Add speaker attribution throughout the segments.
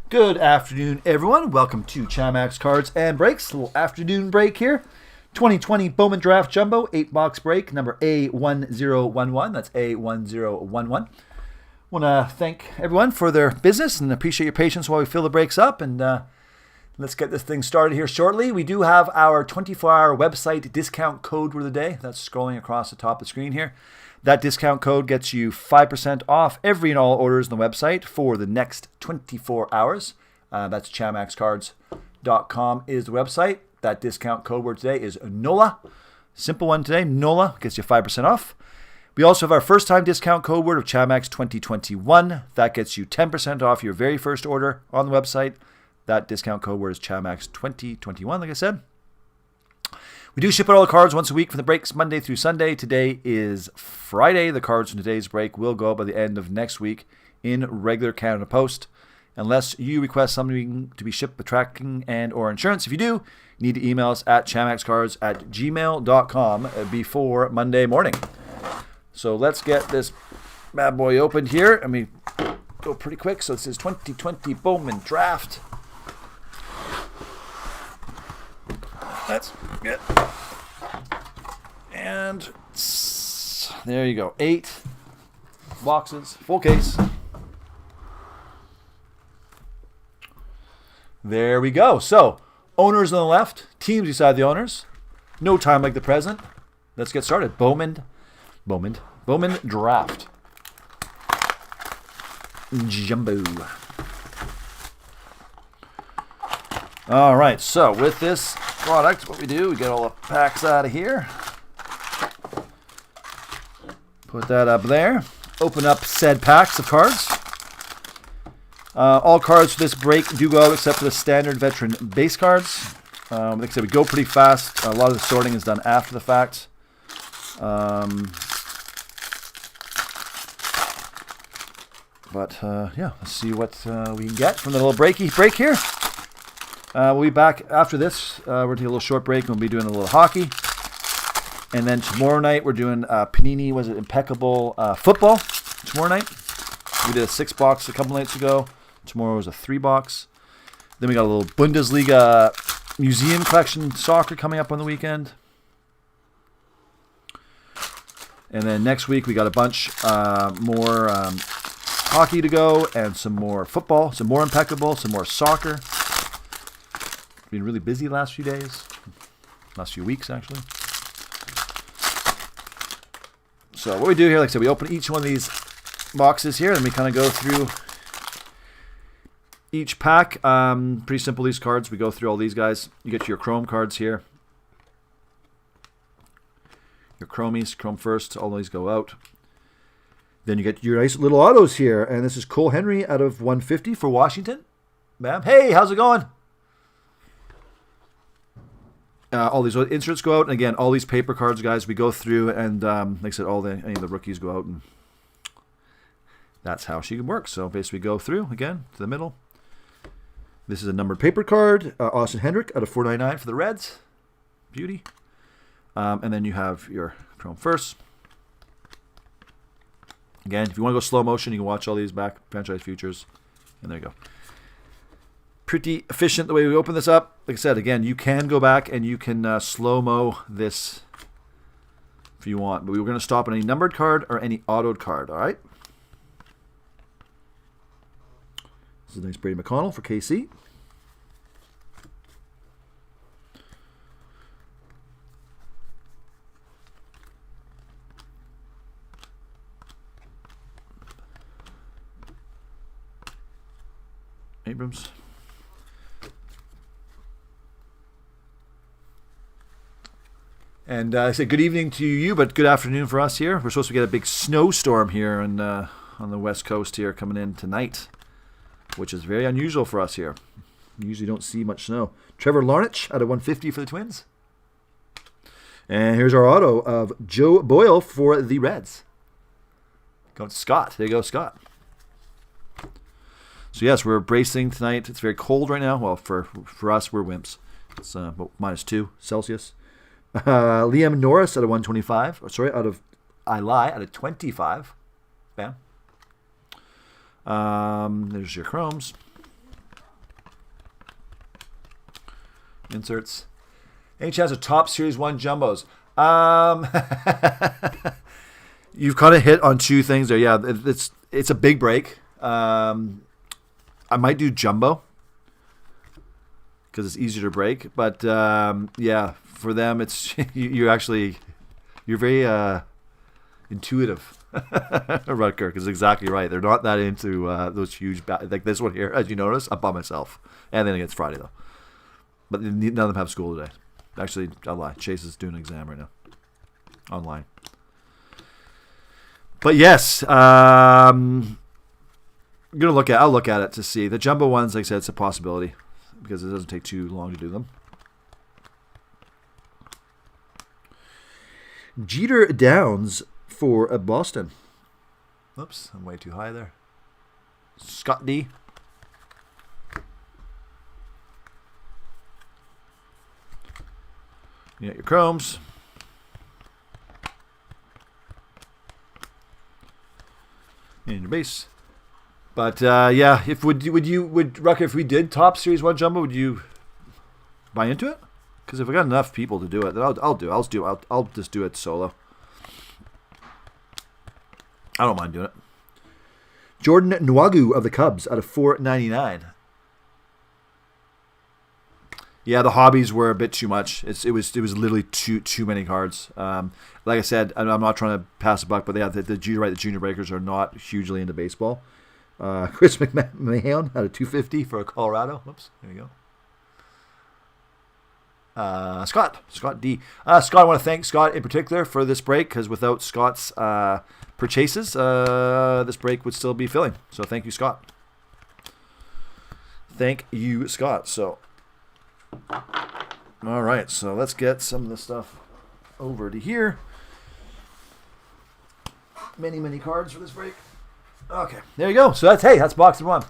Speaker 1: Good afternoon, everyone. Welcome to Chamax Cards and Breaks. A little afternoon break here. 2020 Bowman Draft Jumbo 8-box break, number A1011. That's A1011. Want to thank everyone for their business and appreciate your patience while we fill the breaks up. And let's get this thing started here shortly. We do have our 24-hour website discount code for the day. That's scrolling across the top of the screen here. That discount code gets you 5% off every and all orders on the website for the next 24 hours. That's chamaxcards.com is the website. That discount code word today is NOLA. Simple one today. NOLA gets you 5% off. We also have our first time discount code word of Chamax 2021. That gets you 10% off your very first order on the website. That discount code word is Chamax 2021, like I said. We do ship out all the cards once a week for the breaks, Monday through Sunday. Today is Friday. The cards from today's break will go by the end of next week in regular Canada Post, unless you request something to be shipped with tracking and or insurance. If you do, you need to email us at chamaxcards@gmail.com before Monday morning. So let's get this bad boy opened here. I mean, go pretty quick. So this is 2020 Bowman Draft. That's good. And there you go. 8 boxes, full case. There we go. So, owners on the left, teams beside the owners. No time like the present. Let's get started. Bowman Draft. Jumbo. All right, so with this product, what we do, we get all the packs out of here. Put that up there. Open up said packs of cards. All cards for this break do go out except for the standard veteran base cards. Like I said, we go pretty fast. A lot of the sorting is done after the fact. Yeah, let's see what we can get from the little break here. We'll be back after this. We're going to take a little short break and we'll be doing a little hockey. And then tomorrow night we're doing Panini, was it Impeccable Football tomorrow night. We did a 6-box a couple nights ago. Tomorrow was a 3-box. Then we got a little Bundesliga museum collection soccer coming up on the weekend. And then next week we got a bunch more hockey to go and some more football, some more Impeccable, some more soccer. Been really busy the last few days, last few weeks actually. So what we do here, like I said, we open each one of these boxes here and we kind of go through each pack. Pretty simple, these cards. We go through all these guys. You get your Chrome cards here. Your Chromies, Chrome first, all these go out. Then you get your nice little autos here. And this is Cole Henry out of 150 for Washington. Bam. Hey, how's it going? All these inserts go out, and again, all these paper cards, guys, we go through, and like I said, any of the rookies go out, and that's how she works. So basically, go through again to the middle. This is a numbered paper card, Austin Hendrick out of 499 for the Reds, beauty. And then you have your Chrome first. Again, if you want to go slow motion, you can watch all these back franchise futures, and there you go. Pretty efficient the way we open this up. Like I said, again, you can go back and you can slow-mo this if you want. But we were going to stop on any numbered card or any autoed card, all right? This is a nice Brady McConnell for KC. Abrams. And I say good evening to you, but good afternoon for us here. We're supposed to get a big snowstorm here on the west coast here coming in tonight, which is very unusual for us here. We usually don't see much snow. Trevor Larnach out of 150 for the Twins. And here's our auto of Joe Boyle for the Reds. Going to Scott. There you go, Scott. So yes, we're bracing tonight. It's very cold right now. Well, for us, we're wimps. It's about -2 Celsius. Liam Norris out of 125. Out of 25. Bam. There's your chromes. Inserts. Any chance of top Series 1 jumbos? You've kind of hit on two things there. Yeah, it's a big break. I might do jumbo because it's easier to break. But yeah, for them, it's you're very intuitive, Rutger, because exactly right. They're not that into those huge like this one here, as you notice. I'm by myself, and then it's Friday though. But none of them have school today. Actually, I'll lie. Chase is doing an exam right now, online. But yes, I'm gonna look at. I'll look at it to see the jumbo ones. Like I said, it's a possibility because it doesn't take too long to do them. Jeter Downs for Boston. Oops, I'm way too high there. Scott D. You got your chromes. And your base. But yeah, would Rucker, if we did top Series 1 jumbo, would you buy into it? Because if I got enough people to do it, then I'll just do it solo. I don't mind doing it. Jordan Nwagu of the Cubs out of $4.99. Yeah, the hobbies were a bit too much. It was literally too many cards. Like I said, I'm not trying to pass a buck, but yeah, the junior breakers are not hugely into baseball. Chris McMahon out of $2.50 for Colorado. Whoops, there you go. Scott D. Scott, I want to thank Scott in particular for this break because without Scott's purchases, this break would still be filling. So thank you, Scott. Thank you, Scott. So, all right. So let's get some of this stuff over to here. Many cards for this break. Okay, there you go. So that's box number 1.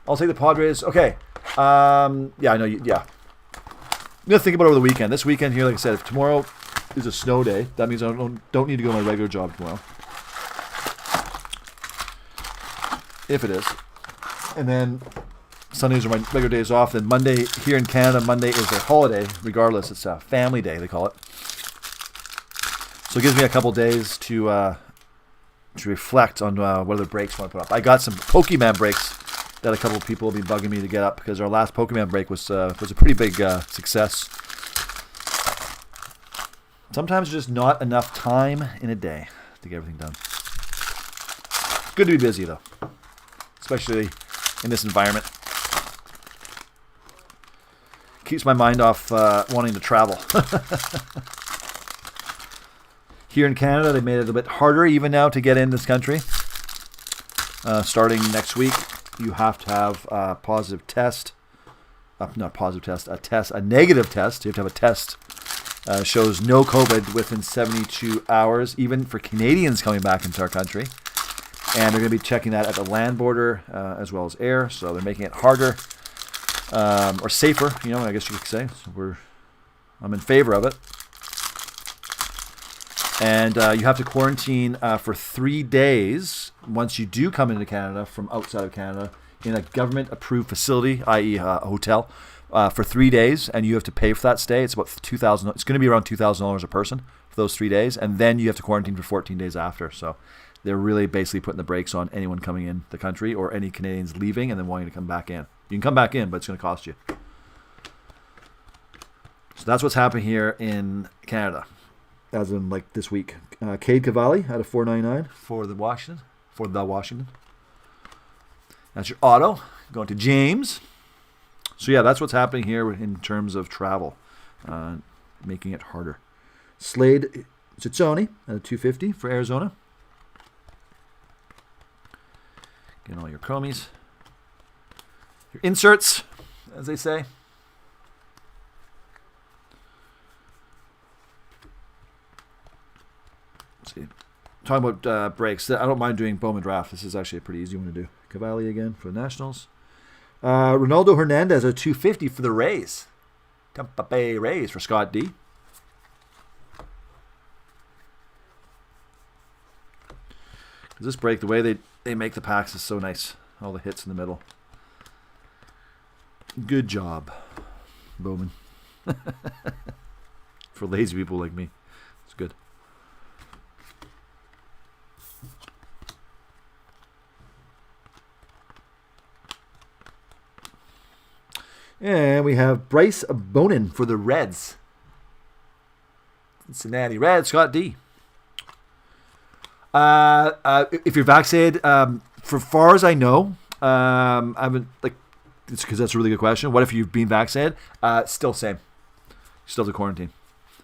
Speaker 1: I'll take the Padres. Okay. Yeah, I know. Yeah. I'm gonna think about it over the weekend. This weekend here, like I said, if tomorrow is a snow day, that means I don't need to go to my regular job tomorrow. If it is, and then Sundays are my regular days off. Then Monday here in Canada, Monday is a holiday. Regardless, it's a family day they call it. So it gives me a couple days to reflect on what other breaks I want to put up. I got some Pokemon breaks that a couple of people will be bugging me to get up because our last Pokemon break was a pretty big success. Sometimes there's just not enough time in a day to get everything done. It's good to be busy though, especially in this environment. Keeps my mind off wanting to travel. Here in Canada, they made it a bit harder even now to get in this country. Starting next week, you have to have a positive test. Not positive test, a negative test. You have to have a test. Shows no COVID within 72 hours, even for Canadians coming back into our country. And they're going to be checking that at the land border as well as air. So they're making it harder or safer, I guess you could say. So I'm in favor of it. And you have to quarantine for 3 days once you do come into Canada from outside of Canada in a government-approved facility, i.e. a hotel, for 3 days, and you have to pay for that stay. It's about $2,000. It's going to be around $2,000 a person for those 3 days, and then you have to quarantine for 14 days after. So they're really basically putting the brakes on anyone coming in the country or any Canadians leaving and then wanting to come back in. You can come back in, but it's going to cost you. So that's what's happening here in Canada. As in, like, this week. Cade Cavalli out of $4.99 for the Washington. That's your auto. Going to James. So, yeah, that's what's happening here in terms of travel. Making it harder. Slade Ciccone out of $2.50 for Arizona. Getting all your chromies. Your inserts, as they say. See, talking about breaks. I don't mind doing Bowman draft. This is actually a pretty easy one to do. Cavalli again for the Nationals. Ronaldo Hernandez at $2.50 for the Rays. Tampa Bay Rays for Scott D. This break, the way they make the packs is so nice. All the hits in the middle. Good job, Bowman. For lazy people like me. It's good. And we have Bryce Bowman for the Reds. Cincinnati Reds, Scott D. If you're vaccinated, for far as I know, I haven't, like, it's because that's a really good question. What if you've been vaccinated? Still same. Still the quarantine.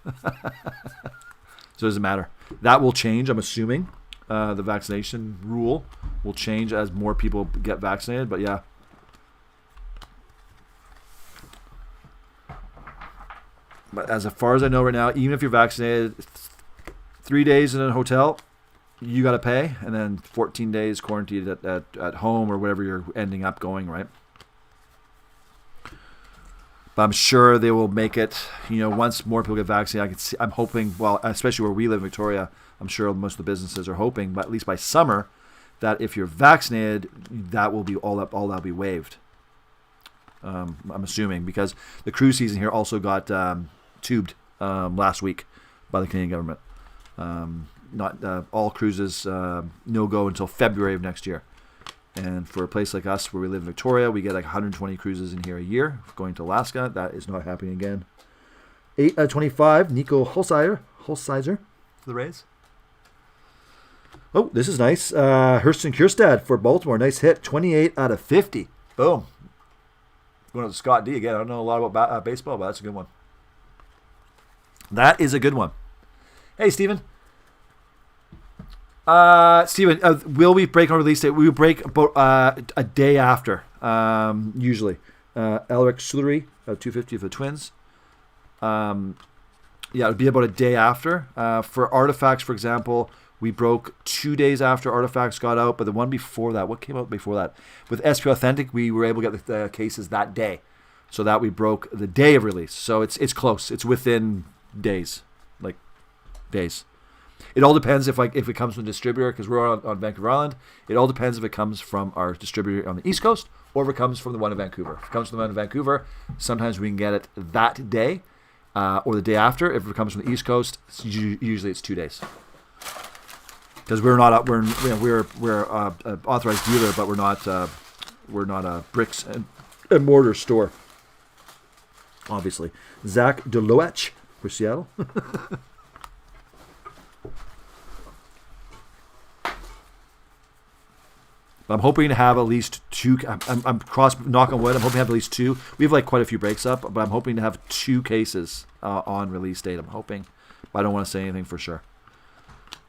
Speaker 1: So it doesn't matter. That will change, I'm assuming. The vaccination rule will change as more people get vaccinated, but yeah. But as far as I know right now, even if you're vaccinated, 3 days in a hotel, you got to pay, and then 14 days quarantined at home or wherever you're ending up going, right? But I'm sure they will make it, once more people get vaccinated. I'm hoping, well, especially where we live in Victoria, I'm sure most of the businesses are hoping, but at least by summer, that if you're vaccinated, that will be all that'll be waived. I'm assuming, because the cruise season here also got tubed last week by the Canadian government. Not all cruises no go until February of next year. And for a place like us where we live in Victoria, we get like 120 cruises in here a year. Going to Alaska, that is not happening again. 8/25, Nico Hulsizer for the Rays. Oh, this is nice. Hurston Kierstad for Baltimore. Nice hit. 28/50. Boom. Going to Scott D again. I don't know a lot about baseball, but that's a good one. That is a good one. Hey, Steven. Steven, will we break on release date? We will break about a day after, usually. Elric Sulery, 250 for the Twins. Yeah, it would be about a day after. For Artifacts, for example, we broke 2 days after Artifacts got out, but the one before that, what came out before that? With SP Authentic, we were able to get the cases that day, so that we broke the day of release. So it's close. It's within days, like days. It all depends if it comes from the distributor, because we're on Vancouver Island. It all depends if it comes from our distributor on the East Coast or if it comes from the one in Vancouver. If it comes from the one in Vancouver, sometimes we can get it that day or the day after. If it comes from the East Coast, usually it's 2 days. Because we're an authorized dealer, but we're not a bricks and mortar store. Obviously, Zach Deloach for Seattle. I'm hoping to have at least two. I'm knock on wood. I'm hoping to have at least two. We have like quite a few breaks up, but I'm hoping to have 2 cases on release date. I'm hoping, but I don't want to say anything for sure.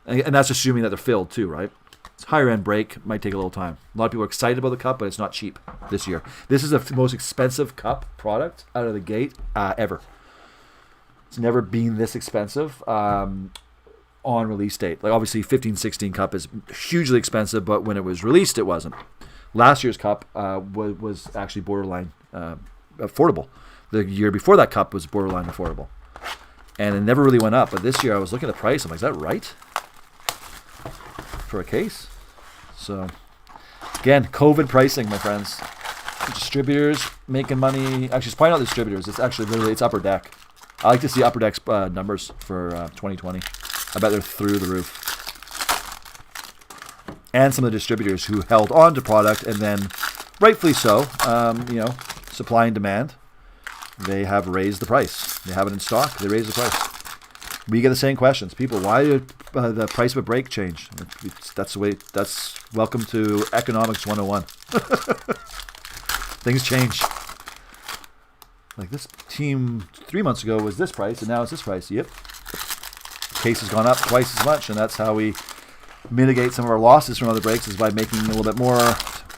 Speaker 1: And that's assuming that they're filled too, right? It's higher end break, might take a little time. A lot of people are excited about the cup, but it's not cheap this year. This is the most expensive cup product out of the gate ever. It's never been this expensive on release date. Like obviously 15-16 cup is hugely expensive, but when it was released, it wasn't. Last year's cup was actually borderline affordable. The year before that cup was borderline affordable. And it never really went up. But this year I was looking at the price. I'm like, is that right? For a case? So, again, COVID pricing, my friends. Distributors making money. Actually, it's probably not the distributors. It's actually literally, it's Upper Deck. I like to see Upper Deck's numbers for 2020. I bet they're through the roof. And some of the distributors who held on to product and then, rightfully so, supply and demand, they have raised the price. They have it in stock. They raise the price. We get the same questions. People, why did the price of a break change? That's the way. That's welcome to Economics 101. Things change. Like this team 3 months ago was this price, and now it's this price. Yep. Case has gone up twice as much, and that's how we mitigate some of our losses from other breaks, is by making a little bit more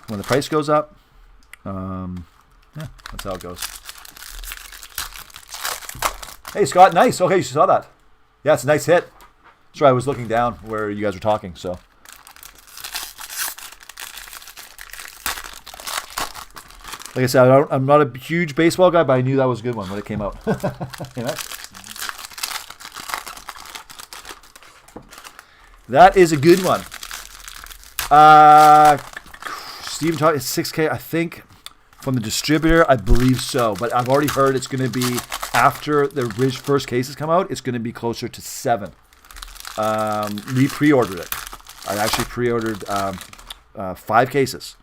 Speaker 1: when the price goes up. Yeah, that's how it goes. Hey, Scott, nice. Okay, you saw that. Yeah, it's a nice hit. Sorry, I was looking down where you guys were talking, so. Like I said, I'm not a huge baseball guy, but I knew that was a good one when it came out. You know? That is a good one. Steven talked 6K, I think, from the distributor. I believe so, but I've already heard it's going to be after the first cases come out, it's going to be closer to 7. We pre-ordered it. I actually pre-ordered 5 cases.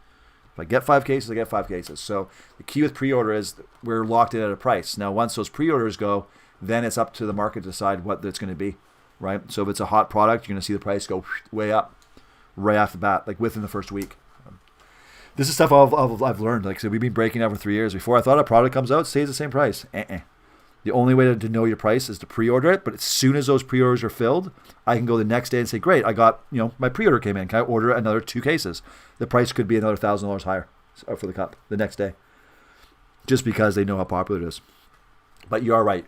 Speaker 1: If I get 5 cases, I get 5 cases. So the key with pre-order is we're locked in at a price. Now, once those pre-orders go, then it's up to the market to decide what it's going to be, right? So if it's a hot product, you're going to see the price go way up right off the bat, like within the first week. This is stuff I've learned. Like I said, we've been breaking out for 3 years. Before I thought a product comes out, it stays the same price. The only way to know your price is to pre-order it. But as soon as those pre-orders are filled, I can go the next day and say, great, I got, my pre-order came in. Can I order another 2 cases? The price could be another $1,000 higher for the cup the next day, just because they know how popular it is. But you are right.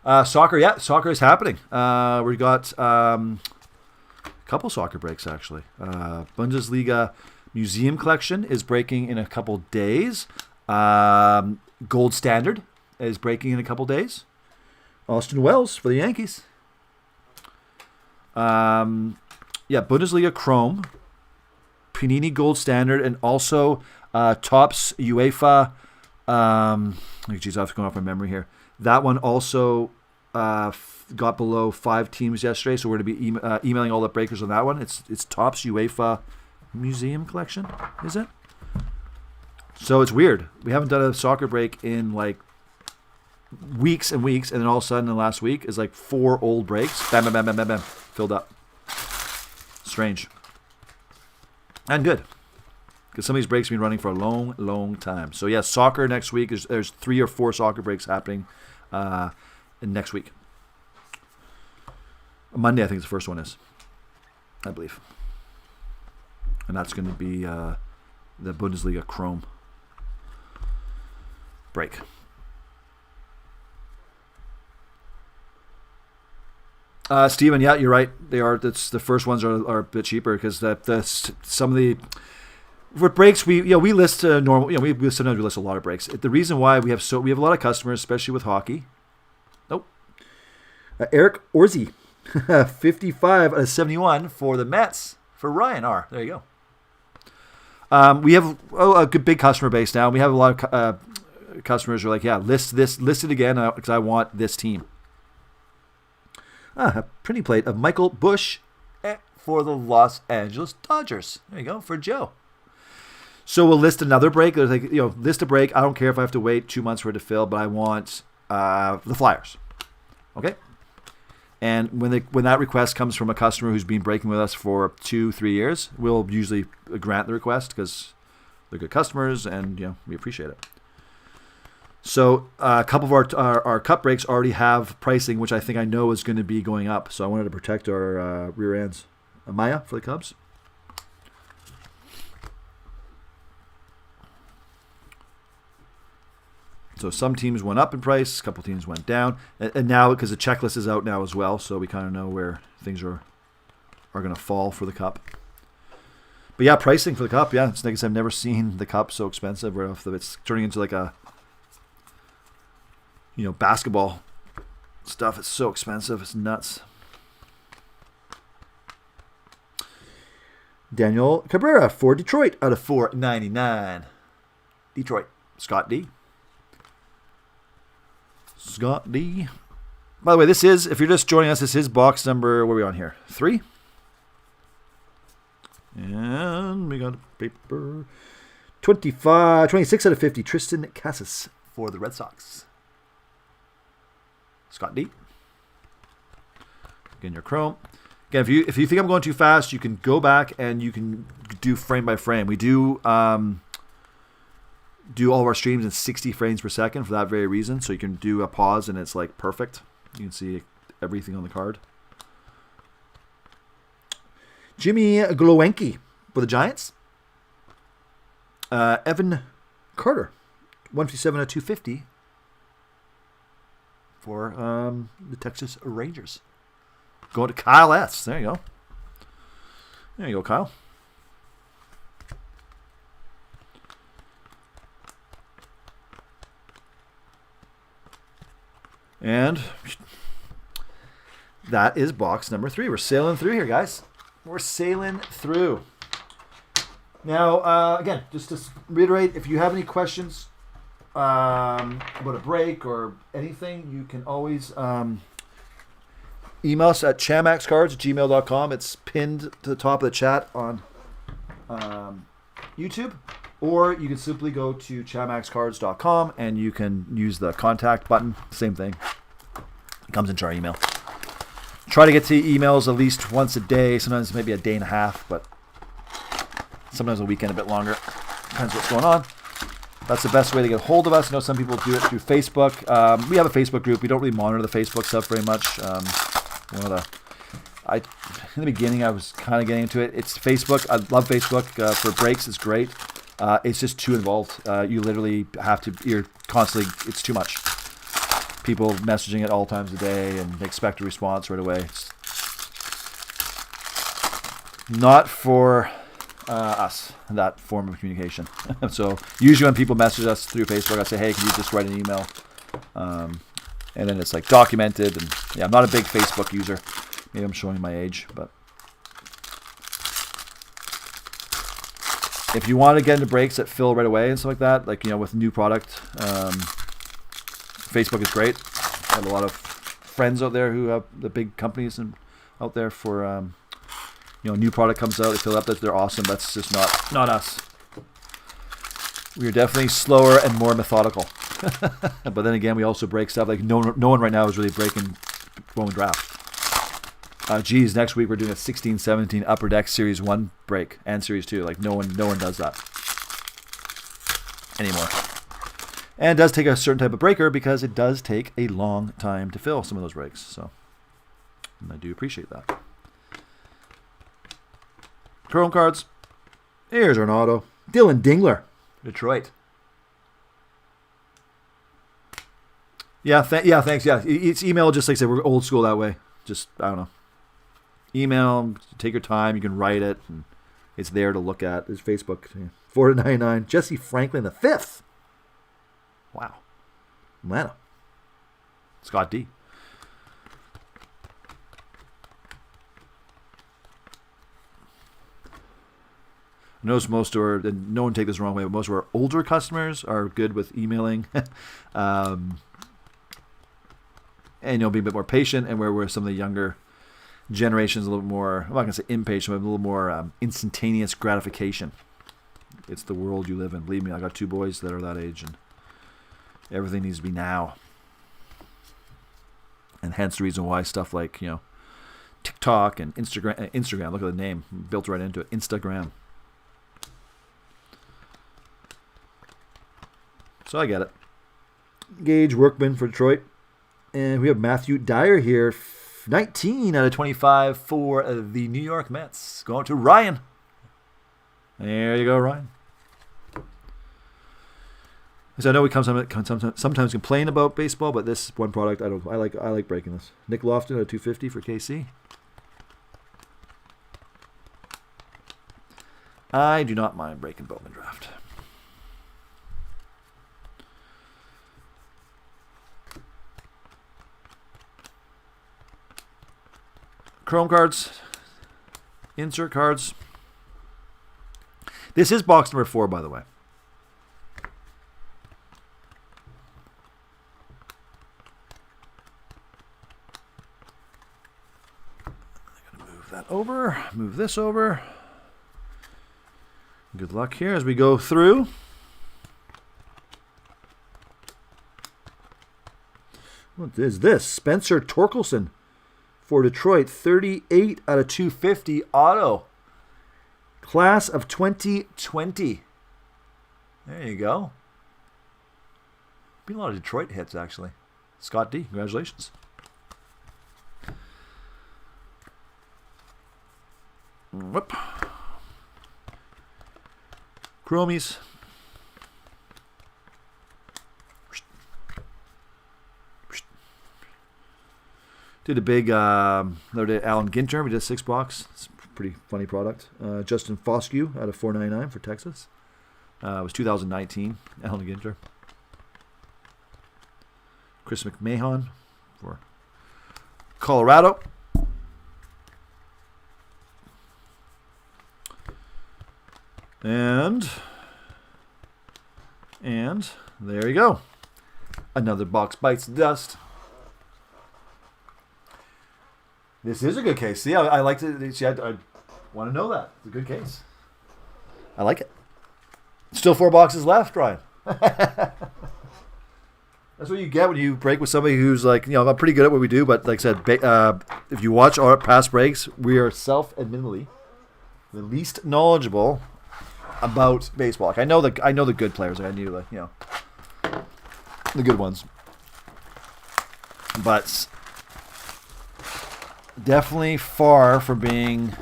Speaker 1: Soccer, soccer is happening. We got a couple soccer breaks, actually. Bundesliga Museum Collection is breaking in a couple days. Gold Standard is breaking in a couple days. Austin Wells for the Yankees. Bundesliga Chrome, Panini Gold Standard, and also Topps UEFA. Geez, I have to go off my memory here. That one also got below 5 teams yesterday, so we're going to be emailing all the breakers on that one. It's Topps UEFA Museum Collection, is it? So it's weird. We haven't done a soccer break in like weeks and weeks, and then all of a sudden, in the last week, is like 4 old breaks. Bam, bam, bam, bam, bam, bam. Filled up. Strange. And good. Because some of these breaks have been running for a long, long time. So, yeah, soccer next week. There's 3 or 4 soccer breaks happening next week. Monday, I think the first one is, I believe. And that's going to be the Bundesliga Chrome break. Steven, yeah, you're right. They are. That's the first ones are a bit cheaper because some of the for breaks we list normal. We sometimes we list a lot of breaks. The reason why we have a lot of customers, especially with hockey. Nope. Eric Orzi, 55 out of 71 for the Mets for Ryan R. There you go. We have a good big customer base now. We have a lot of customers who are like, yeah, list it again because I want this team. A printing plate of Michael Bush for the Los Angeles Dodgers. There you go, for Joe. So we'll list another break. There's list a break. I don't care if I have to wait 2 months for it to fill, but I want the Flyers. Okay? And when that request comes from a customer who's been breaking with us for 2-3 years, we'll usually grant the request because they're good customers and we appreciate it. So a couple of our cup breaks already have pricing, which I know is going to be going up. So I wanted to protect our rear ends. Maya for the Cubs. So some teams went up in price, a couple teams went down, and now because the checklist is out now as well, so we kind of know where things are going to fall for the cup. But yeah, pricing for the cup, yeah, it's like I said, I've never seen the cup so expensive. Right off it's turning into like a basketball stuff. It's so expensive, it's nuts. Daniel Cabrera for Detroit out of 499. Detroit, Scott D. By the way, this is, if you're just joining us, this is box number, what are we on here? 3? And we got a paper. 26 out of 50, Tristan Casas for the Red Sox. Scott D. Again, your Chrome. Again, if you think I'm going too fast, you can go back and you can do frame by frame. We do all of our streams in 60 frames per second for that very reason. So you can do a pause and it's like perfect. You can see everything on the card. Jimmy Glowacki for the Giants. Evan Carter, 157 out of 250 for the Texas Rangers. Going to Kyle S. There you go. There you go, Kyle. And that is box number 3. We're sailing through here, guys. We're sailing through. Now, again, just to reiterate, if you have any questions, about a break or anything, you can always email us at chamaxcards@gmail.com. It's pinned to the top of the chat on YouTube. Or you can simply go to chamaxcards.com and you can use the contact button. Same thing. It comes into our email. Try to get to emails at least once a day. Sometimes maybe a day and a half, but sometimes a weekend a bit longer. Depends what's going on. That's the best way to get a hold of us. I know some people do it through Facebook. We have a Facebook group. We don't really monitor the Facebook stuff very much. In the beginning, I was kind of getting into it. It's Facebook. I love Facebook for breaks. It's great. It's just too involved. You literally have to. You're constantly. It's too much. People messaging at all times of the day and expect a response right away. It's not for us, that form of communication. So usually when people message us through Facebook, I say, hey, can you just write an email? And then it's like documented. And yeah, I'm not a big Facebook user. Maybe I'm showing my age, but if you want to get into breaks that fill right away and stuff like that, like, with new product, Facebook is great. I have a lot of friends out there who have the big companies and out there for, new product comes out, they fill up, that they're awesome. That's just not us. We are definitely slower and more methodical. But then again, we also break stuff. Like no one right now is really breaking Bowman Draft. Next week we're doing a 16-17 Upper Deck Series 1 break and Series 2. Like no one does that anymore. And it does take a certain type of breaker because it does take a long time to fill some of those breaks. So I do appreciate that. Chrome cards. Here's an auto. Dylan Dingler, Detroit. Thanks. Yeah, it's email. Just like I said, we're old school that way. Just, I don't know. Email, take your time. You can write it, and it's there to look at. There's Facebook. 4-99. Jesse Franklin the 5th. Wow. Atlanta. Scott D. I notice most and no one take this the wrong way, but most of our older customers are good with emailing. And you'll be a bit more patient, and where some of the younger generations a little more, I'm not going to say impatient, but a little more instantaneous gratification. It's the world you live in. Believe me, I got 2 boys that are that age, and everything needs to be now. And hence the reason why stuff like, TikTok and Instagram, look at the name, built right into it, Instagram. So I get it. Gage Workman for Detroit. And we have Matthew Dyer here, 19 out of 25 for the New York Mets. Going to Ryan. There you go, Ryan. So I know we sometimes complain about baseball, but this one product I like breaking this. Nick Lofton at 250 for KC. I do not mind breaking Bowman Draft. Chrome cards, insert cards. This is box number 4, by the way. I'm going to move that over, move this over. Good luck here as we go through. What is this? Spencer Torkelson for Detroit, 38 out of 250 auto. Class of 2020. There you go. Been a lot of Detroit hits, actually. Scott D, congratulations. Whoop. Chromies. Did a big another day, Alan Ginter. We did a 6-box. It's a pretty funny product. Justin Foscue out of 499 for Texas. It was 2019. Alan Ginter. Chris McMahon for Colorado. And There you go. Another box bites the dust. This is a good case. See, I like to. See, I want to know that. It's a good case. I like it. Still 4 boxes left, Ryan. That's what you get when you break with somebody who's like, I'm pretty good at what we do, but like I said, if you watch our past breaks, we are self-admittedly the least knowledgeable about baseball. Like I know the good players. Like I knew the good ones, but definitely far from being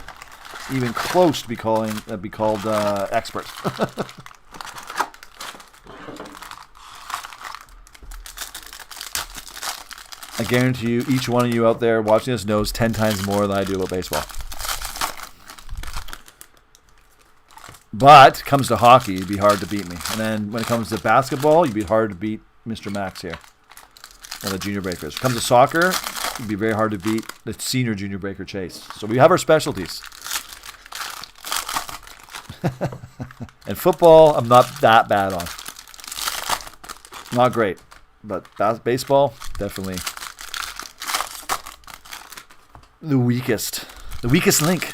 Speaker 1: even close to be called expert. I guarantee you, each one of you out there watching this knows 10 times more than I do about baseball. But comes to hockey, it'd be hard to beat me. And then when it comes to basketball, you'd be hard to beat Mr. Max here. One of the junior breakers. When it comes to soccer, it'd be very hard to beat the senior junior breaker Chase. So we have our specialties. And football, I'm not that bad on. Not great. But baseball, definitely the weakest. The weakest link.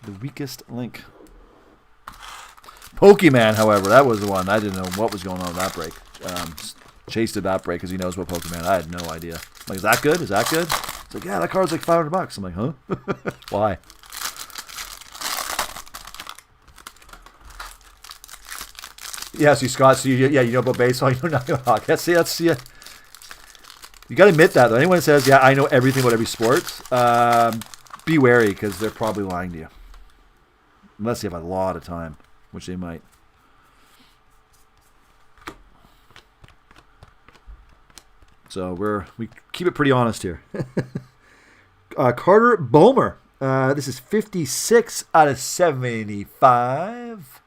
Speaker 1: The weakest link. Pokemon, however, that was the one. I didn't know what was going on with that break. Chase did that break because he knows what Pokemon. I had no idea. I'm like, is that good? Is that good? It's like, yeah, that card's like $500. I'm like, huh? Why? Yeah, see, Scott, so you know about baseball, you know nothing about hockey. That's you got to admit that, though. Anyone that says, yeah, I know everything about every sport, be wary, because they're probably lying to you. Unless they have a lot of time, which they might. So we keep it pretty honest here. Carter Bowman. This is 56 out of 75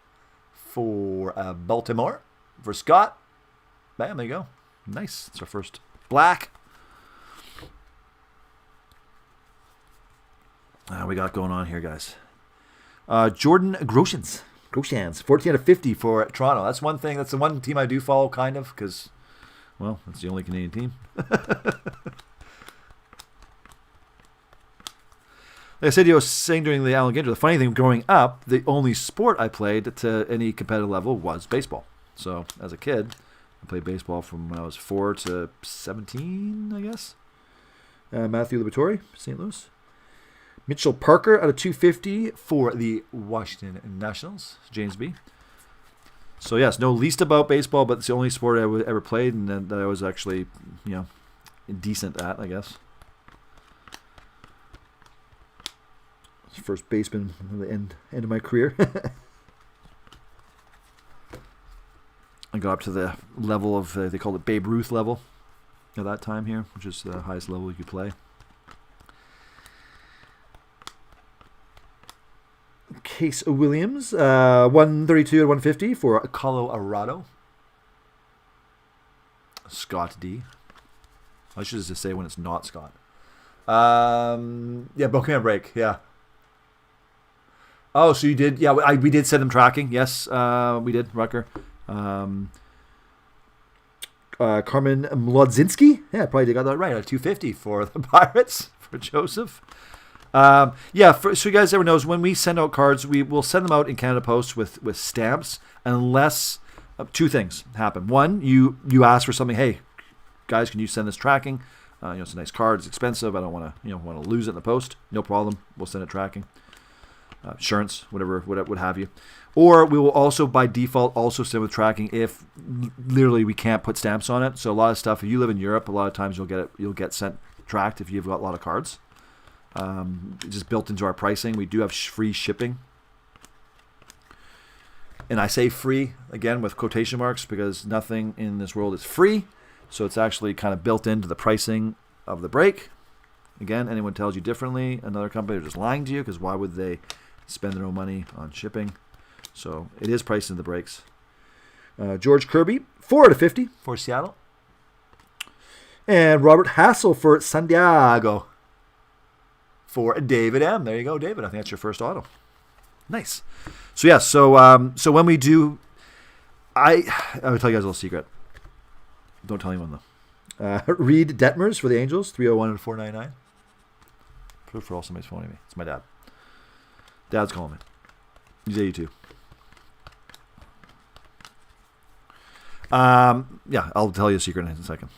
Speaker 1: for Baltimore. For Scott. Bam, there you go. Nice. It's our first black. We got going on here, guys. Jordan Groshans. 14 out of 50 for Toronto. That's one thing. That's the one team I do follow, kind of, because, well, that's the only Canadian team. Like I said, I was saying during the Allen Gator, the funny thing, growing up, the only sport I played to any competitive level was baseball. So, as a kid, I played baseball from when I was 4 to 17, I guess. Matthew Liberatore, St. Louis. Mitchell Parker out of 250 for the Washington Nationals, James B. So, yes, know least about baseball, but it's the only sport I ever played and that I was actually, decent at, I guess. First baseman at the end of my career. I got up to the level of, they called it Babe Ruth level at that time here, which is the highest level you could play. Case Williams, 132 and 150 for Colorado. Scott D. I should just say when it's not Scott. Pokemon Break, yeah. Oh, so you did? Yeah, we did send them tracking. Yes, we did. Rucker, Carmen Mlodzinski. Yeah, probably got that right. 250 for the Pirates for Joseph. So you guys ever knows when we send out cards, we will send them out in Canada Post with stamps unless two things happen. One, you ask for something. Hey, guys, can you send this tracking? It's a nice card. It's expensive. I don't want to lose it in the post. No problem. We'll send it tracking. Insurance, whatever, what have you. Or we will also, by default, also send with tracking if literally we can't put stamps on it. So a lot of stuff, if you live in Europe, a lot of times you'll get sent tracked if you've got a lot of cards. Just built into our pricing. We do have free shipping. And I say free, again, with quotation marks, because nothing in this world is free. So it's actually kind of built into the pricing of the break. Again, anyone tells you differently, another company, they're just lying to you, because why would they spend their own money on shipping? So it is priced in the breaks. George Kirby, 4 out of 50 for Seattle. And Robert Hassel for San Diego for David M. There you go, David. I think that's your first auto. Nice. So, yeah, so when we do I will tell you guys a little secret. Don't tell anyone though. Reed Detmers for the Angels, 301 and 499. For all somebody's phoning me. It's my dad. Dad's calling me. He's 82. Yeah, I'll tell you a secret in a second.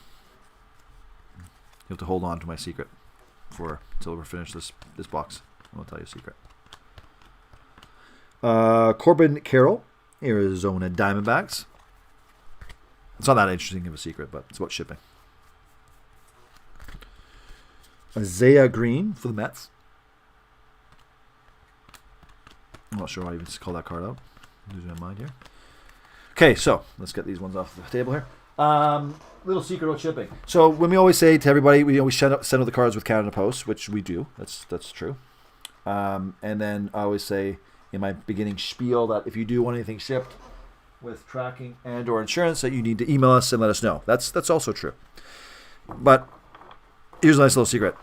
Speaker 1: You have to hold on to my secret until we're finished this box. I'll tell you a secret. Corbin Carroll, Arizona Diamondbacks. It's not that interesting of a secret, but it's about shipping. Isaiah Green for the Mets. I'm not sure why I even call that card out. I'm losing my mind here. Okay, so let's get these ones off the table here. Little secret about shipping. So when we always say to everybody, we send out the cards with Canada Post, which we do. That's true. And then I always say in my beginning spiel that if you do want anything shipped with tracking and or insurance, that you need to email us and let us know. That's also true. But here's a nice little secret.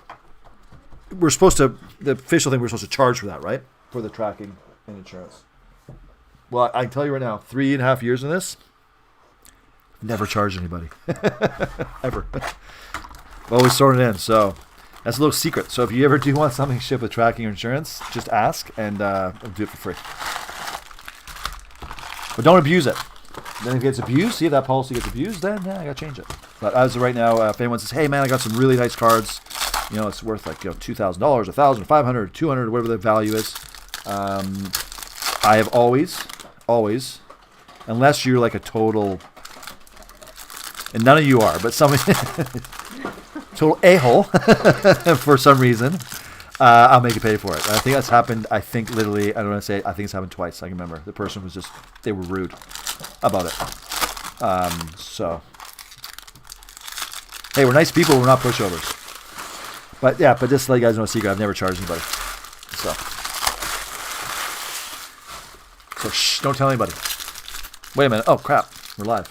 Speaker 1: The official thing, we're supposed to charge for that, right? For the tracking and insurance. Well, I can tell you right now, 3.5 years in this, never charged anybody. Ever. Always thrown it in. So that's a little secret. So if you ever do want something shipped with tracking or insurance, just ask and I'll do it for free. But don't abuse it. Then if it gets abused, see if that policy gets abused, then I got to change it. But as of right now, if anyone says, hey man, I got some really nice cards, it's worth like $2,000, $1,000, $500, $200, whatever the value is. I have always, unless you're like a total, and none of you are, but somebody, total a-hole for some reason, I'll make you pay for it. I think that's happened, I think it's happened twice. I can remember. The person was they were rude about it. So, hey, we're nice people, we're not pushovers. But yeah, just to let you guys know a secret, I've never charged anybody. So shh, don't tell anybody. Wait a minute. Oh, crap. We're live.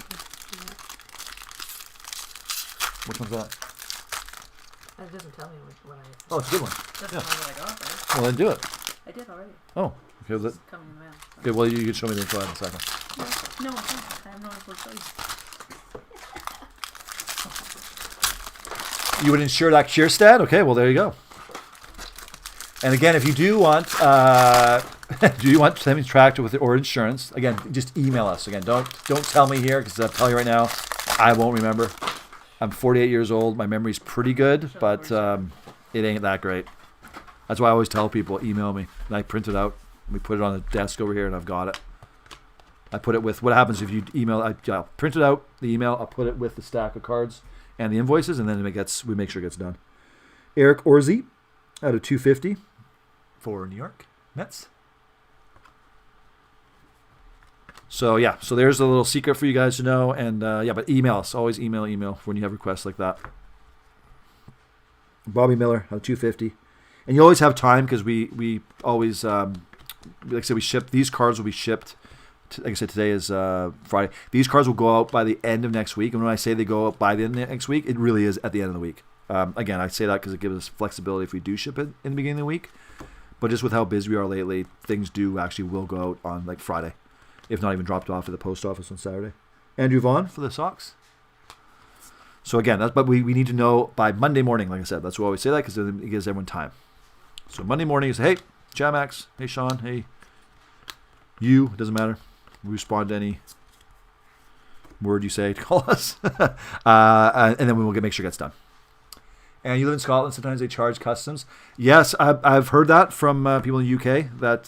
Speaker 1: Which one's that?
Speaker 2: It doesn't tell me what I...
Speaker 1: Oh, it's a good one.
Speaker 2: That's the one that I got, right?
Speaker 1: Well, then do it.
Speaker 2: I did already.
Speaker 1: Oh, okay.
Speaker 2: It's coming in the mail. So.
Speaker 1: Okay, well, you can show me the info in a second.
Speaker 2: No, I have no info to show you.
Speaker 1: You would insure that cure stat? Okay, well, there you go. And again, if you do want semi-tractor with or insurance, again, just email us. Again, don't tell me here because I'll tell you right now, I won't remember. I'm 48 years old. My memory's pretty good, but it ain't that great. That's why I always tell people, email me. And I print it out. We put it on the desk over here, and I've got it. I put it with what happens if you email. I'll print it out, the email. I'll put it with the stack of cards and the invoices, and then we make sure it gets done. Eric Orzi out of 250 for New York Mets. So yeah, so there's a little secret for you guys to know, and but email us. Always email when you have requests like that. Bobby Miller out of 250, and you always have time because we always like I said, we ship these cards will be shipped. Like I said, today is Friday. These cards will go out by the end of next week, and when I say they go out by the end of next week, it really is at the end of the week. Again, I say that because it gives us flexibility if we do ship it in the beginning of the week. But just with how busy we are lately, things will go out on like Friday, if not even dropped off at the post office on Saturday. Andrew Vaughn for the Sox. So again, but we need to know by Monday morning. Like I said, that's why I always say that because it gives everyone time. So Monday morning is, hey, Jamax, hey Sean, hey you, it doesn't matter. We respond to any word you say to call us, and then we will make sure it gets done. And you live in Scotland, sometimes they charge customs. Yes, I've heard that from people in the UK, that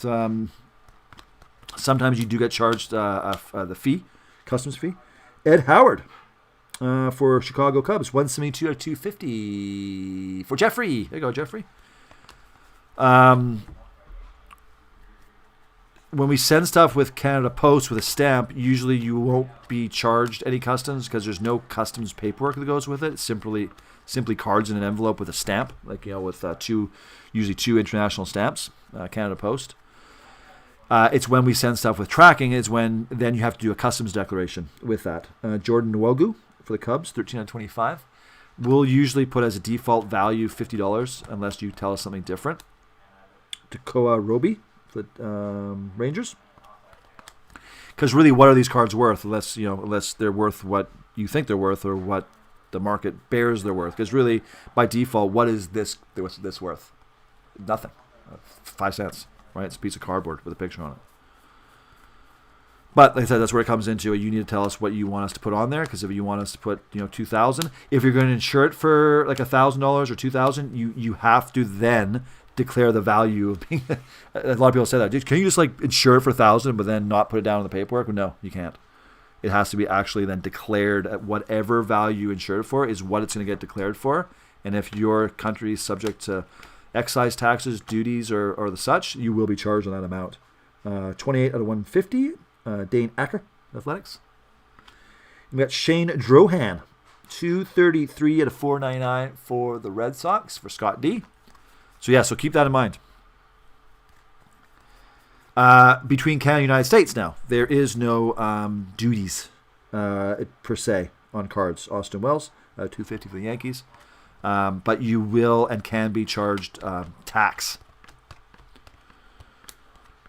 Speaker 1: sometimes you do get charged the fee, customs fee. Ed Howard for Chicago Cubs, 172 out of 250 for Jeffrey. There you go, Jeffrey. When we send stuff with Canada Post with a stamp, usually you won't be charged any customs because there's no customs paperwork that goes with it. It's simply cards in an envelope with a stamp, like with usually two international stamps, Canada Post. It's when we send stuff with tracking is when then you have to do a customs declaration with that. Jordan Nwogu for the Cubs, 13 out of 25. We'll usually put as a default value $50 unless you tell us something different. Tekoa Roby for the Rangers. Because really, what are these cards worth? Unless they're worth what you think they're worth or what the market bears they're worth. Because really, by default, what is this worth? Nothing. 5 cents, right? It's a piece of cardboard with a picture on it. But like I said, that's where it comes into it. You need to tell us what you want us to put on there, because if you want us to put $2,000, if you're going to insure it for like $1,000 or $2,000, you have to then declare the value of being. A lot of people say that. Dude, can you just like insure it for $1,000 but then not put it down in the paperwork? Well, no, you can't. It has to be actually then declared at whatever value you insured it for is what it's going to get declared for. And if your country is subject to excise taxes, duties, or the such, you will be charged on that amount. 28 out of 150. Dane Acker, Athletics. We got Shane Drohan, 233 out of 499 for the Red Sox for Scott D. So keep that in mind. Between Canada and the United States now, there is no duties per se on cards. Austin Wells, 250 for the Yankees. But you will and can be charged tax.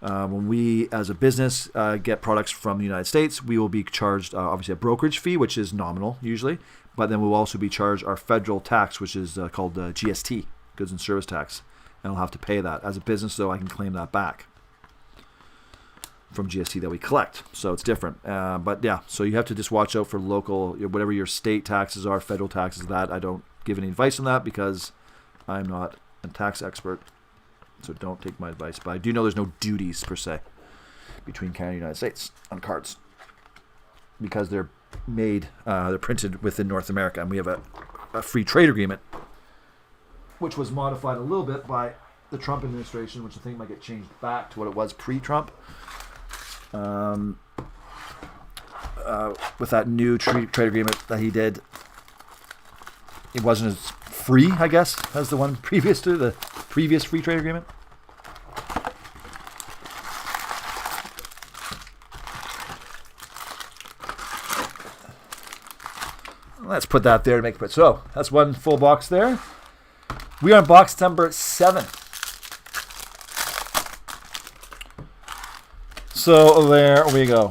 Speaker 1: When we, as a business, get products from the United States, we will be charged, obviously, a brokerage fee, which is nominal usually, but then we'll also be charged our federal tax, which is called GST, Goods and Service Tax, and I'll have to pay that. As a business, though, I can claim that back from GST that we collect, so it's different. But yeah, so you have to just watch out for local, whatever your state taxes are, federal taxes, that I don't give any advice on that because I'm not a tax expert. So don't take my advice. But I do know there's no duties, per se, between Canada and the United States on cards. Because they're printed within North America. And we have a free trade agreement, which was modified a little bit by the Trump administration, which I think might get changed back to what it was pre-Trump. With that new trade agreement that he did, it wasn't as free, I guess, as the one previous to the previous free trade agreement. Let's put that there to make it. So that's one full box there. We are on box number 7. So there we go.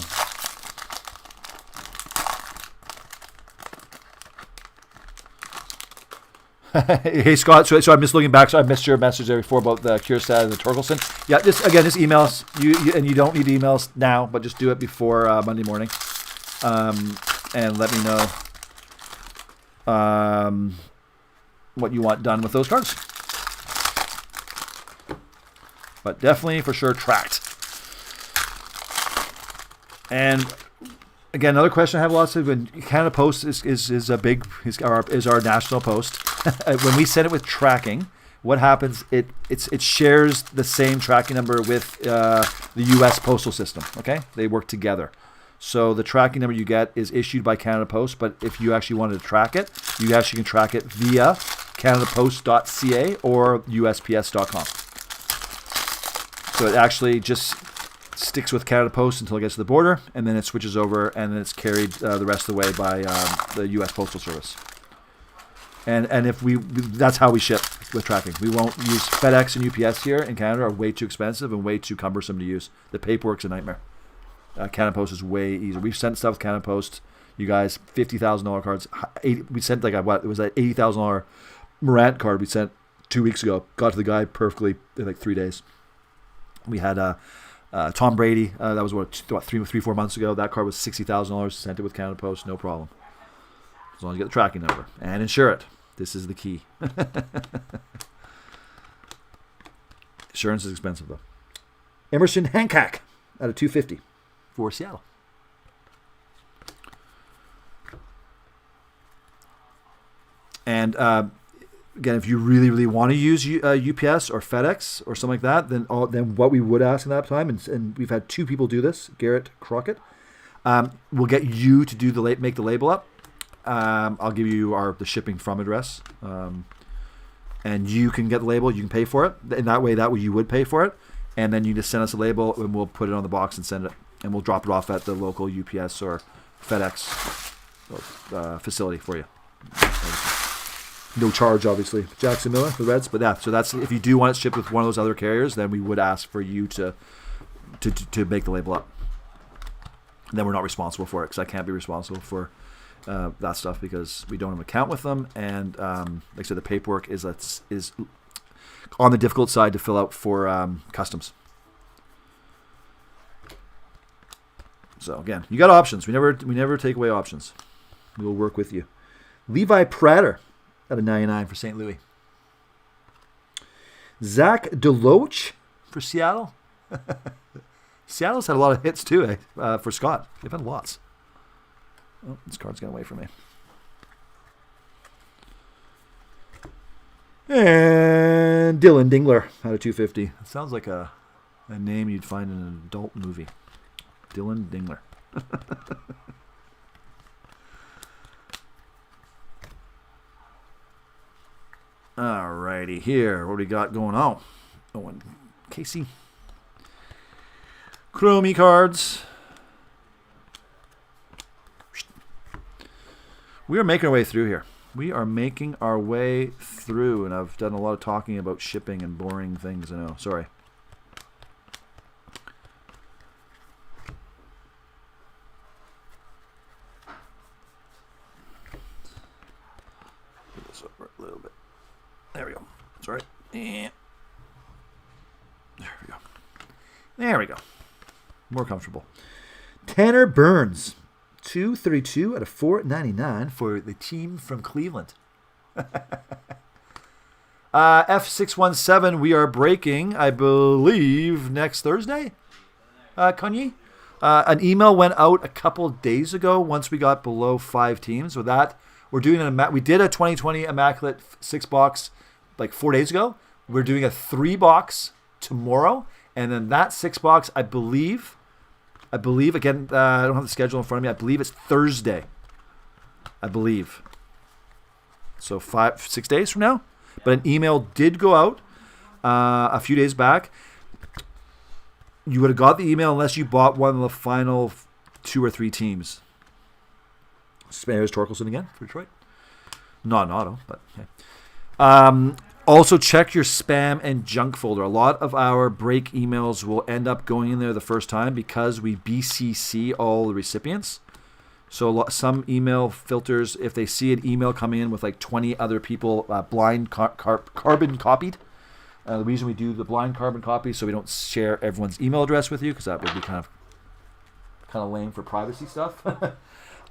Speaker 1: Hey Scott, so I'm just looking back. So I missed your message there before about the Kierstad and the Torkelson. Yeah, just email us. And you don't need to email us now, but just do it before Monday morning, and let me know what you want done with those cards. But definitely for sure tracked. And again, another question I have lots of, when Canada Post is our national post. When we send it with tracking, what happens? It shares the same tracking number with the U.S. postal system. Okay, they work together. So the tracking number you get is issued by Canada Post, but if you actually wanted to track it, you actually can track it via CanadaPost.ca or USPS.com. So it actually just sticks with Canada Post until it gets to the border, and then it switches over, and then it's carried the rest of the way by the U.S. Postal Service. And if that's how we ship with tracking. We won't use FedEx and UPS here in Canada. Are way too expensive and way too cumbersome to use. The paperwork's a nightmare. Canada Post is way easier. We've sent stuff with Canada Post. You guys, $50,000 cards. We sent like it was an $80,000 Morant card we sent 2 weeks ago. Got to the guy perfectly in like 3 days. We had Tom Brady. That was what 3-4 months ago. That card was $60,000. Sent it with Canada Post, no problem. As long as you get the tracking number and insure it. This is the key. Insurance is expensive though. Emerson Hancock out of 250 for Seattle. And again, if you really, really want to use UPS or FedEx or something like that, then what we would ask in that time, and we've had 2 people do this, Garrett Crockett, we'll get you to do make the label up. I'll give you the shipping from address, and you can get the label. You can pay for it. In that way you would pay for it, and then you just send us a label, and we'll put it on the box and send it, and we'll drop it off at the local UPS or FedEx facility for you. No charge, obviously. Jackson Miller, the Reds, but yeah. So that's if you do want it shipped with one of those other carriers, then we would ask for you to make the label up. then we're not responsible for it because I can't be responsible for that stuff because we don't have an account with them. And like I said, the paperwork is on the difficult side to fill out for customs. So again, you got options. We never take away options. We will work with you. Levi Prater at a 99 for St. Louis. Zach Deloach for Seattle. Seattle's had a lot of hits too, for Scott. They've had lots. Oh, this card's getting away from me. And Dylan Dingler out of 250. It sounds like a name you'd find in an adult movie. Dylan Dingler. Alrighty, here. What do we got going on? Oh, and Casey. Chromie cards. We are making our way through here. We are making our way through, and I've done a lot of talking about shipping and boring things. I know. Sorry. Put this over a little bit. There we go. Sorry. And there we go. There we go. More comfortable. Tanner Burns. 232 out of 499 for the team from Cleveland. F617, we are breaking, I believe, next Thursday. Kanye? An email went out a couple days ago once we got below 5 teams. With that, we're doing we did a 2020 Immaculate 6-box like 4 days ago. We're doing a 3-box tomorrow. And then that 6-box, I believe, again, I don't have the schedule in front of me. I believe it's Thursday. I believe. So 6 days from now. But an email did go out a few days back. You would have got the email unless you bought one of the final 2 or 3 teams. Spares Torkelson again for Detroit. Not an auto, but okay. Also, check your spam and junk folder. A lot of our break emails will end up going in there the first time because we BCC all the recipients. So some email filters, if they see an email coming in with like 20 other people blind carbon copied, the reason we do the blind carbon copy so we don't share everyone's email address with you because that would be kind of lame for privacy stuff.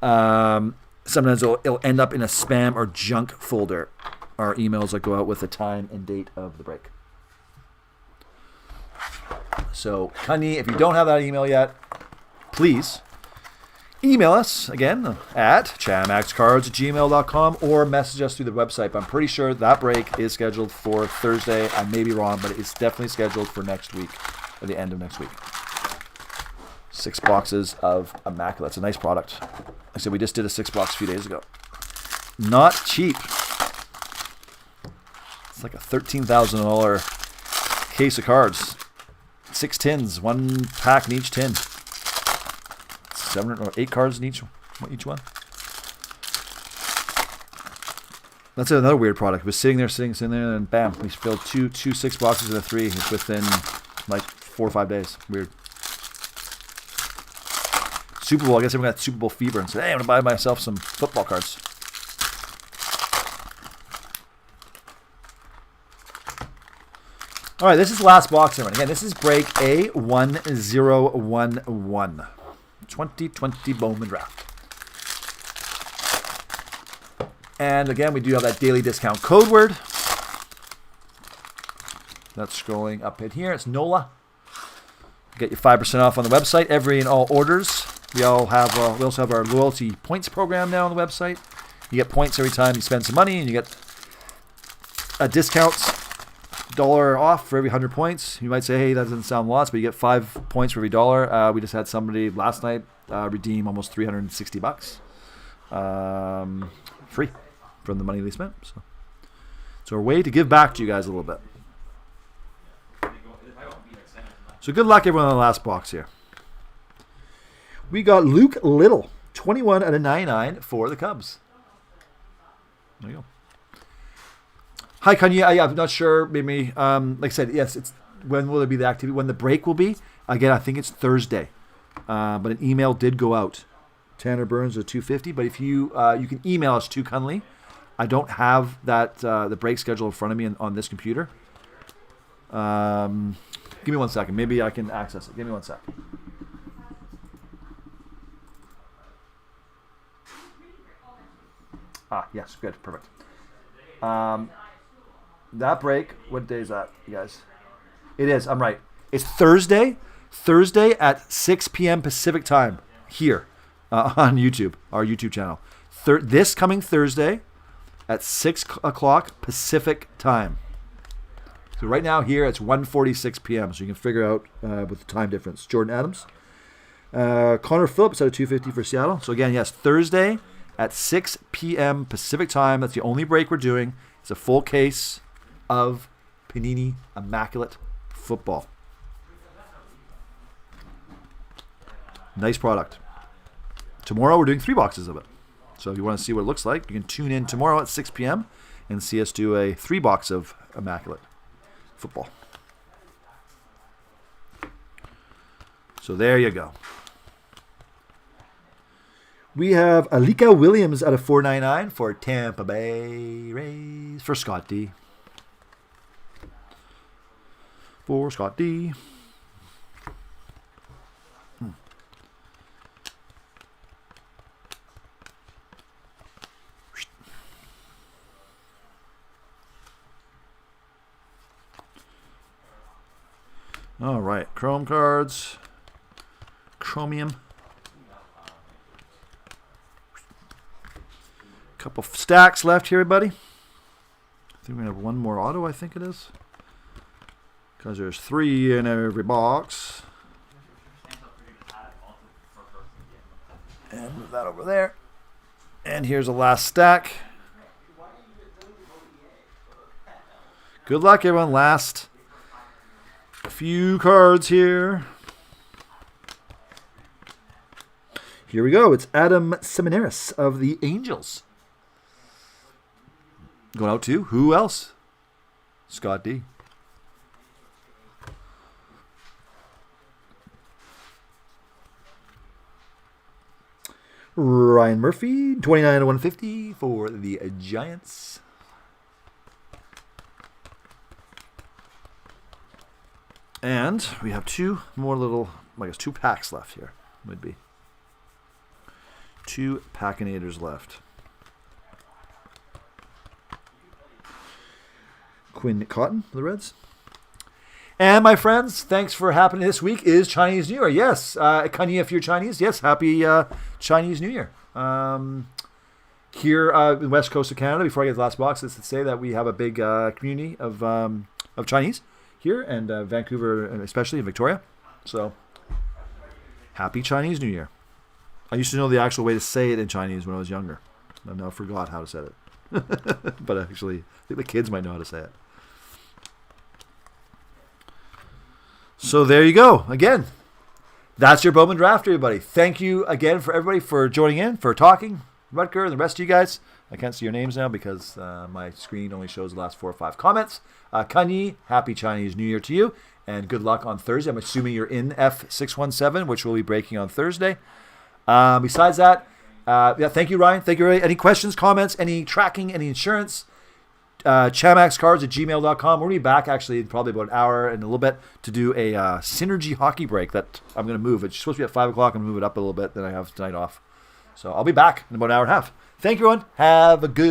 Speaker 1: Sometimes it'll end up in a spam or junk folder. Our emails that go out with the time and date of the break. So, Kanye, if you don't have that email yet, please email us again at chamaxcards@gmail.com or message us through the website. But I'm pretty sure that break is scheduled for Thursday. I may be wrong, but it's definitely scheduled for next week, or the end of next week. 6 boxes of Immaculate. It's a nice product. Like I said, we just did a 6-box a few days ago. Not cheap. It's like a $13,000 case of cards. 6 tins, 1 pack in each tin. 7 or 8 cards in each one. That's another weird product. It was sitting there, and bam, we filled two 6 boxes and a 3 within like 4 or 5 days. Weird. Super Bowl. I guess everyone got Super Bowl fever and said, "Hey, I'm gonna buy myself some football cards." All right, this is the last box. Again, this is break A1011. 2020 Bowman draft. And again, we do have that daily discount code word. That's scrolling up in here. It's NOLA. Get you 5% off on the website. Every and all orders. We also have our loyalty points program now on the website. You get points every time you spend some money, and you get a discount. $1 off for every 100 points. You might say, hey, that doesn't sound lots, but you get 5 points for every $1. We just had somebody last night redeem almost $360 free from the money they spent. So it's our way to give back to you guys a little bit. So good luck, everyone, on the last box here. We got Luke Little, 21 out of 99 for the Cubs. There you go. Hi, Kanye. I'm not sure. Maybe, like I said, yes. It's when will there be the activity? When the break will be? Again, I think it's Thursday. but an email did go out. Tanner Burns at 250. But if you you can email us too, Cunley. I don't have that the break schedule in front of me on this computer. Give me 1 second. Maybe I can access it. Give me 1 second. Yes, good, perfect. That break, what day is that, you guys? It is, I'm right. It's Thursday at 6 p.m. Pacific time here on YouTube, our YouTube channel. This coming Thursday at 6 o'clock Pacific time. So right now here it's 1:46 p.m. So you can figure out with the time difference. Jordan Adams. Connor Phillips out of 250 for Seattle. So again, yes, Thursday at 6 p.m. Pacific time. That's the only break we're doing. It's a full case of Panini Immaculate Football. Nice product. Tomorrow we're doing 3 boxes of it. So if you want to see what it looks like, you can tune in tomorrow at 6 p.m. and see us do a 3 box of Immaculate Football. So there you go. We have Alika Williams out of 499 for Tampa Bay Rays for Scott D. For Scott D. All right, Chrome cards, Chromium. Couple stacks left here, everybody. I think we're gonna have one more auto. I think it is, because there's 3 in every box. And move that over there. And here's the last stack. Good luck, everyone. Last few cards here. Here we go. It's Adam Seminaris of the Angels. Going out to who else? Scott D. Ryan Murphy, 29 to 150 for the Giants. And we have 2 more little, I guess 2 packs left here. Would be 2 Packinators left. Quinn Cotton for the Reds. And my friends, thanks for happening this week is Chinese New Year. Yes, Kanye, if you're Chinese, yes, happy Chinese New Year. Here in the west coast of Canada, before I get to the last box, let's say that we have a big community of Chinese here, and Vancouver, and especially in Victoria. So, happy Chinese New Year. I used to know the actual way to say it in Chinese when I was younger. I now forgot how to say it. But actually, I think the kids might know how to say it. So there you go. Again, that's your Bowman Draft, everybody. Thank you again for everybody for joining in, for talking. Rutger and the rest of you guys. I can't see your names now because my screen only shows the last 4 or 5 comments. Kanyi, happy Chinese New Year to you, and good luck on Thursday. I'm assuming you're in F617, which will be breaking on Thursday. Besides that, thank you, Ryan. Thank you, Ray. Any questions, comments, any tracking, any insurance? chamaxcards@gmail.com. We'll be back actually in probably about an hour and a little bit to do a synergy hockey break that I'm going to move. It's supposed to be at 5 o'clock. I'm going to move it up a little bit. Then I have tonight off. So I'll be back in about an hour and a half. Thank you, everyone. Have a good